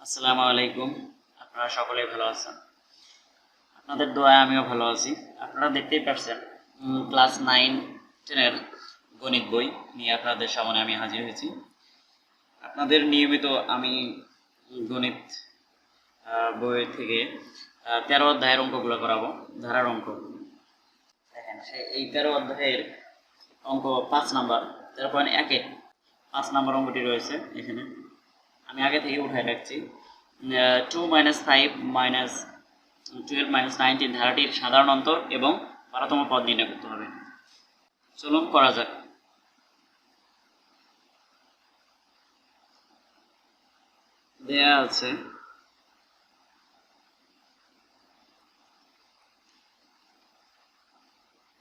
আসসালামু আলাইকুম। আপনারা সকলেই ভালো আছেন। আপনাদের দোয়ায় আমিও ভালো আছি। আপনারা দেখতেই পাচ্ছেন ক্লাস 9-10 গণিত বই নিয়ে আপনাদের সামনে আমি হাজির হয়েছি। আপনাদের নিয়মিত আমি গণিত বই থেকে 13 অধ্যায়ের অঙ্কগুলো করাবো, ধারার অঙ্ক। দেখেন এই 13 অধ্যায়ের অঙ্ক 5 নাম্বার 13.1-এ 5 নাম্বার অঙ্কটি রয়েছে এখানে। আমি আগে থেকে উঠায় রাখছি। 2 - 5 - 12 - 19 ধারাটির সাধারণ অন্তর এবং 12তম পদ নির্ণয় করতে হবে। চলুন করা যাক। দেয়া আছে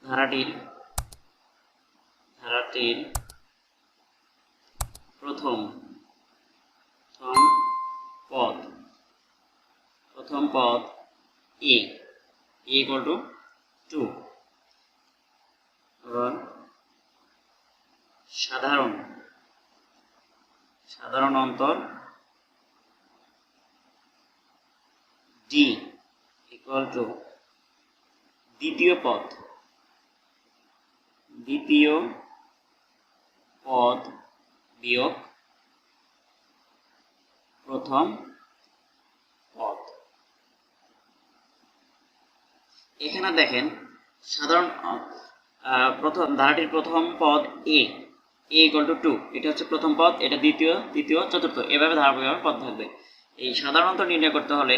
ধারাটির প্রথম পদ a equal to 2, এবং সাধারণ অন্তর d equal to দ্বিতীয় পদ বিয়োগ প্রথম পদ। এখানে দেখেন ধারাটির প্রথম পদ a equal to 2, এটা হচ্ছে প্রথম পদ, এটা দ্বিতীয়, চতুর্থ, এভাবে ধারাবাহিকভাবে পদ থাকবে। এই সাধারণ অন্তর নির্ণয় করতে হলে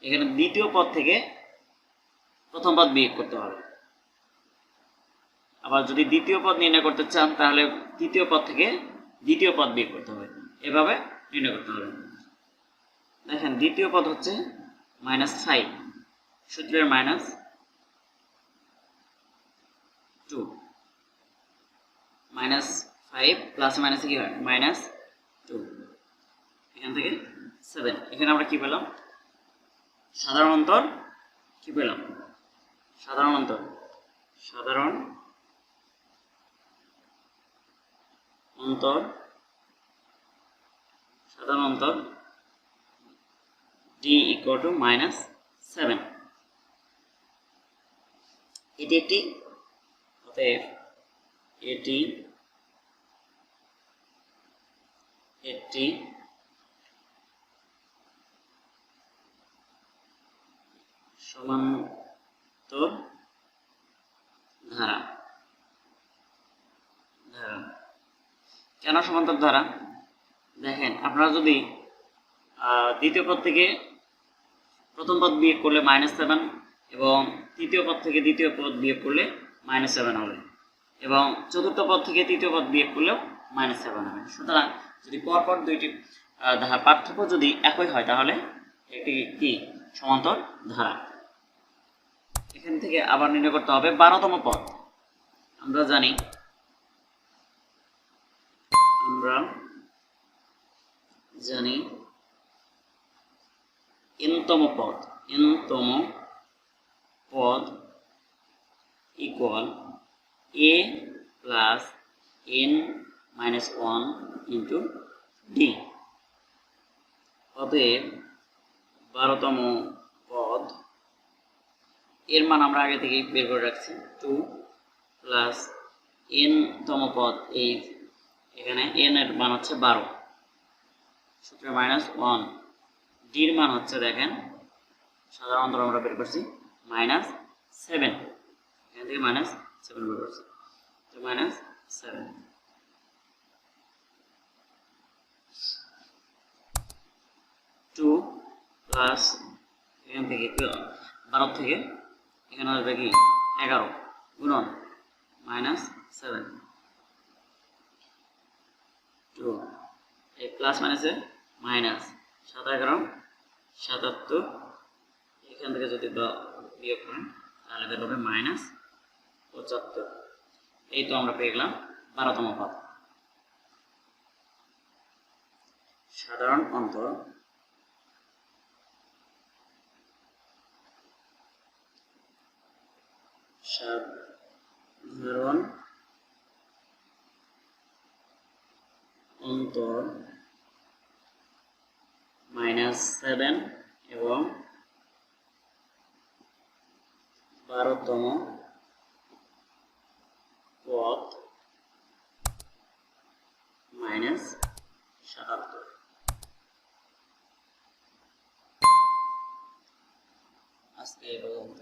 এখানে দ্বিতীয় পদ থেকে প্রথম পদ বিয়োগ করতে হবে। আবার যদি দ্বিতীয় পদ নির্ণয় করতে চান তাহলে তৃতীয় পদ থেকে দ্বিতীয় পদ বিয়োগ করতে হবে, এভাবে নির্ণয় করতে হবে। দেখেন দ্বিতীয় পদ হচ্ছে -5, সূত্রের -2, -5 প্লাস মাইনাসে কি হয় -2, এখান থেকে 7। এখানে আমরা কি পেলাম? সাধারণ অন্তর কি পেলাম? সাধারণ অন্তর d equal to -7। এটি একটি সমান্তর ধারা। কেন সমান্তর ধারা? দেখেন আপনারা যদি দ্বিতীয় পদ থেকে প্রথম পদ বিয়োগ করলে -7 এবং তৃতীয় পদ থেকে দ্বিতীয় পদ বিয়োগ করলে -7 হবে, এবং চতুর্থ পদ থেকে তৃতীয় পদ বিয়োগ করলেও -7 হবে। সুতরাং যদি পরপর দুইটি পার্থক্য যদি একই হয় তাহলে এটি কি সমান্তর ধারা। এখান থেকে আবার নির্ণয় করতে হবে 12তম পদ। আমরা জানি n-তম পদ equal a plus n-1 into d। অতএব 12তম পদ এর মান আমরা আগে থেকেই বের করে রাখছি, 2 প্লাস n-তম পদ, এই এখানে n এর মান হচ্ছে 12, সূত্রে -1, d এর মান হচ্ছে দেখেন সাধারণ অন্তর আমরা বের করছি -7, এখান থেকে -7 বের করছি, তো -7। 2 প্লাস এখান থেকে 12 থেকে এখানে হবে কি 11 গুণন -7, 2 এই প্লাস মাইনাসে মাইনাস, 7 11 77, এখান থেকে যদি বিয়োগ করেন তাহলে বের হবে -75। এই তো আমরা পেয়ে গেলাম 12তম পদ। সাধারণ অন্তর -7 -7 এবং 12তম পদ -77। আজকে এই পর্যন্ত।